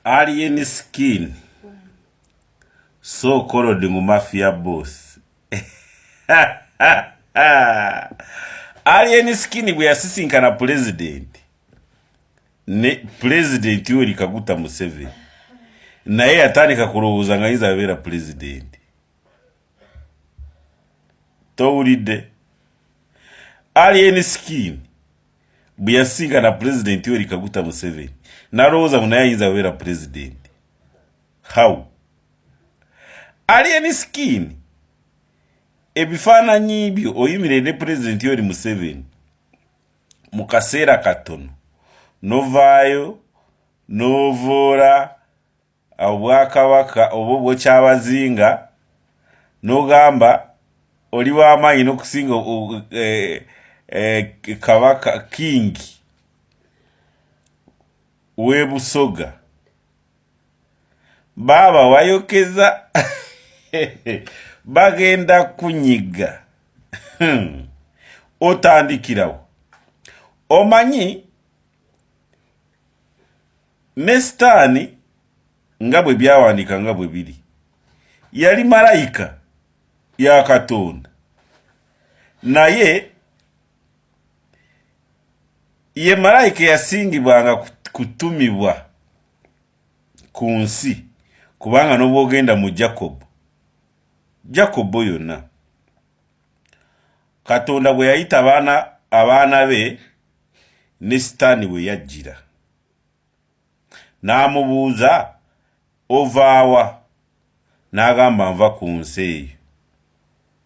Alien skin. So called mafia boss. Alien skin bwe yasisinkana president. Ne president Yoweri Kaguta Museveni. Naye atandika kulowooza nga yinza abeera president. Towulidde? Alien skin bwe yasisinkana president Yoweri Kaguta Museveni. Nalowooza naye ayinza abeera president. How? Alien skin ebifaananyi byo oyimiridde president Yoweri Museveni mu kaseera katono novaayo novoola obwakabaka oba obwokyabazinga n'ogamba oli w'amaanyi n'okusinga kabaka king w'e Busoga baba wayokeza bagenda kunyiga otandikirawo omanyi Nestani nga bwe byawandiika nga bwe biri yali malayika ya Katonda naye ye malayika yasingibwanga kutumibwa ku nsi kubanga n'obwogenda mu Jacob yonna Katonda bwe yayita abaana be Nestani bwe yajjira n'amubuuza ovaawa n'agamba nva ku nsi eyo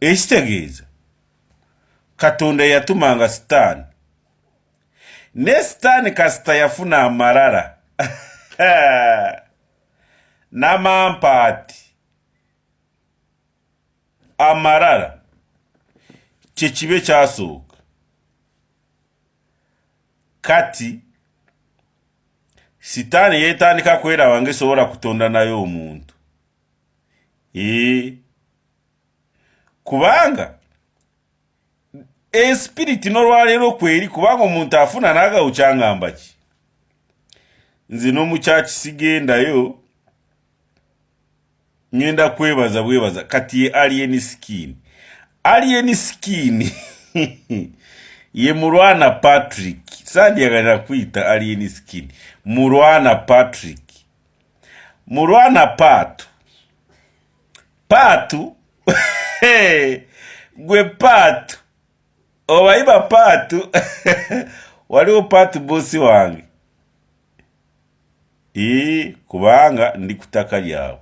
ekitegeeza Katonda yatumanga Sitaani ne Sitaani kasita yafuna amalala n'amampaati amalala kyekibe kyasooka kati Sitaani yeetandika kweraba ng'esobola kutonda nayo omuntu kubanga espiriti n'olwaleero kweri kubanga omuntu afuna n'agawo kyangamba ki nze n'omukyaki sigendayo ngenda kwebaza kati ye alien skin ye Mulwana Patrick sandyagalira kuyita alien skin Mulwana Patrick Mulwana Patu gwe Patu obayiba Patu waliwo Patu bosi wange kubanga ndi kutaka lyawo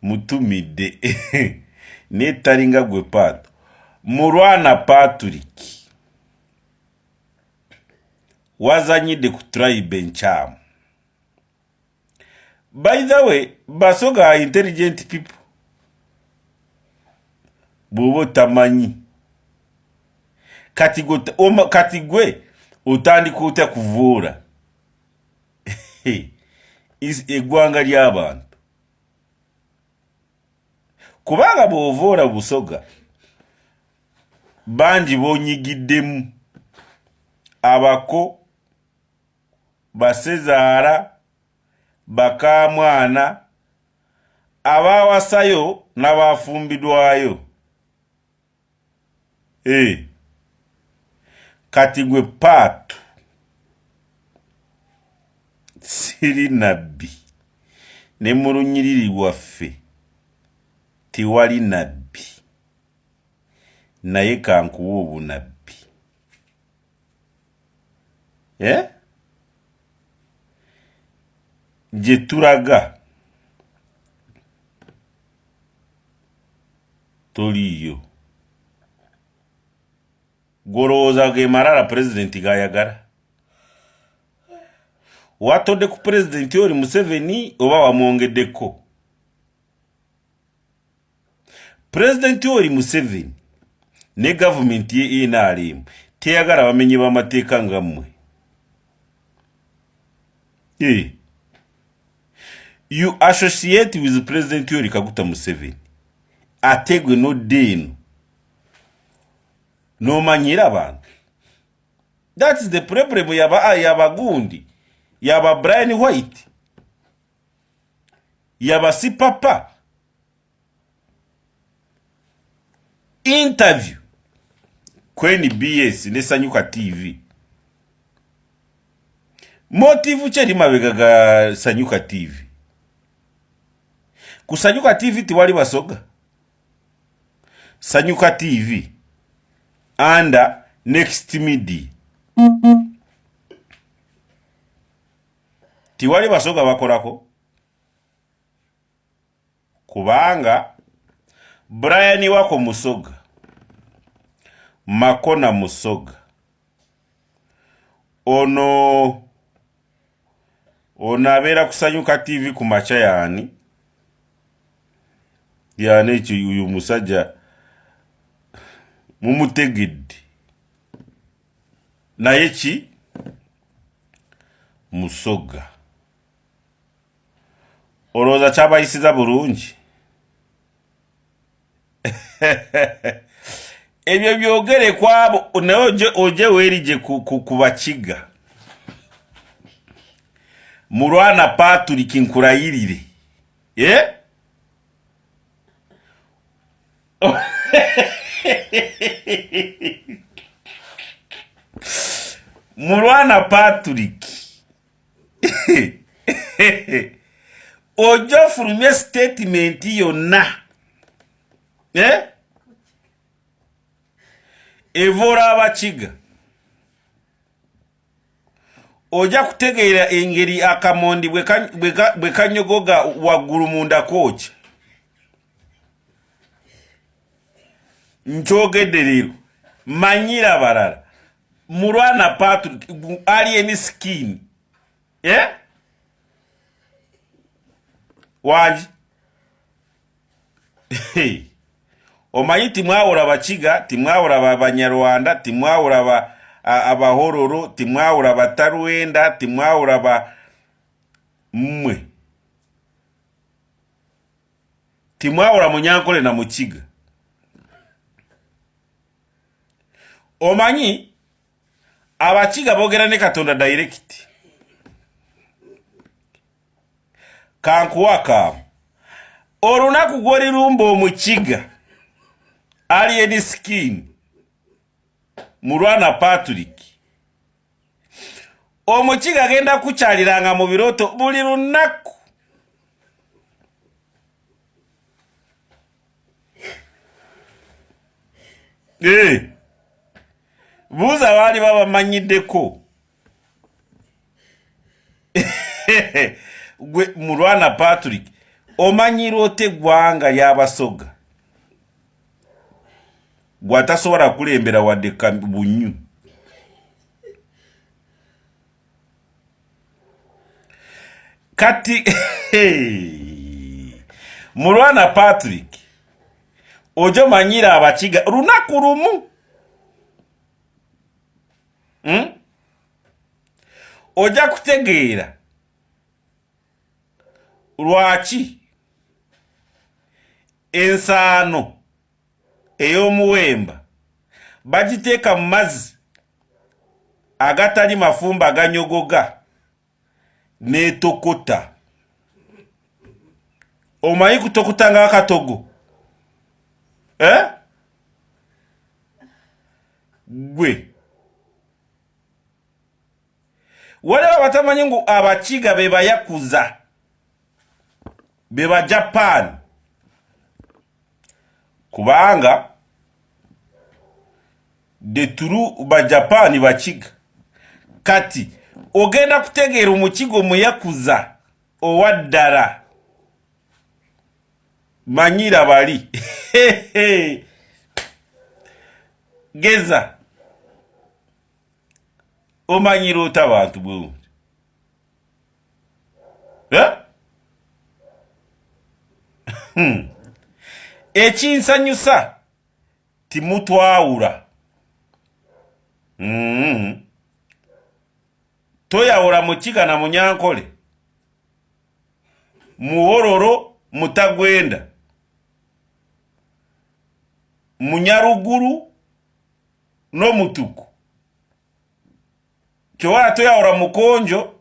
mutumidde netalinga gwe Patu Mulwana Patrick wazanyidde ku tribe enchamu. By the way, Basoga are intelligent people. Bobo tamanyi. Katigwe otandika otya kuvuura. Eggwanga ly'abantu. Kubanga bw'ovuura Busoga bangi bonyigiddemu abako basezaala bakamwana abawasayo n'abafumbidwayo kati gwe Patu siri nabbi ne mu lunyiriri waffe tiwali nabbi naye kankuwa obunabbi gye tulaga toliyo golowooza ge malala pulezidenti gayagala watodde ku pulezidenti Yoweri Museveni oba wamwongeddeko pulezidenti Yoweri Museveni ne gavumenti ye NRM teyagala bamenye b'amateeka nga mmwe you associate with President Yoweri Kaguta Museveni ategwe n'odde eno n'omanyira abantu. That is the problem yabagundi yaba Brian White, yaba Sipapa. Interview kweni BS ne Sanyuka TV. Motivu cheri mabega ga Sanyuka TV. Kusanyuka TV tiwali basoga. Sanyuka TV under Next Media. Tiwali basoga bakorako. Kubanga Brian wako musoga. Makona musoga. Onabera kusanyuka TV kumacha yani. Yani uyu musajja mumutegedde. Naye ki musoga. Oloza chabayisiza bulungi. Ebyo byogere kwabo nayo oje werije kubakiga. Mulwana Patrick Nkurayirire. Mulwana Patrick. Ojo furumye statement yonna. Evora abakiga. Oja kutegeera engeri akamondi bwe kanyogoga waggulu munda kocha. Njogedde leero manyira barara. Mulwana Patrick alien skin. Waji. Omanyi timwawula bakiga, timwawula abanyarwanda, timwawula abahororo, timwawula bataruenda, timwawula mmwe. Timwawula Munyankole na Mukiga. Omanyi abakiga bogera ne Katonda direct. Kankuwaka olunaku gwoli lumba Omukiga alien skin Mulwana Patrick Omukiga agenda kukyaliranga mu biroto buli lunaku. Buuza baali babamanyiddeko. Gwe Mulwana Patrick omanyira ote gwanga lyabasoga gwatasobola kulembera wadde bunyu. Kati Mulwana Patrick ojo manyira abakiga lunaku lumu. Oja kutegeera lwaki ensaano ey'omuwemba bagiteeka mu mazzi agatali mafumba aganyogoga n'etokota. Omanyi kutokota nga akatogo? Gwe waliwo batamanyi ngu abakiga be bayakuza be ba Japan. Kubanga de turu ba Japan bakiga. Kati ogenda kutegeera Omukiga omuyakuza owaddala manyira bali. Geza omanyira ota abantu bwe. Ekinsanyusa timutwawula. Toyawula Mukiga na Munyankole, Muwororo Mutagwenda, Munyaruguru n'Omutuku. Kyowala toyawula Mukonjo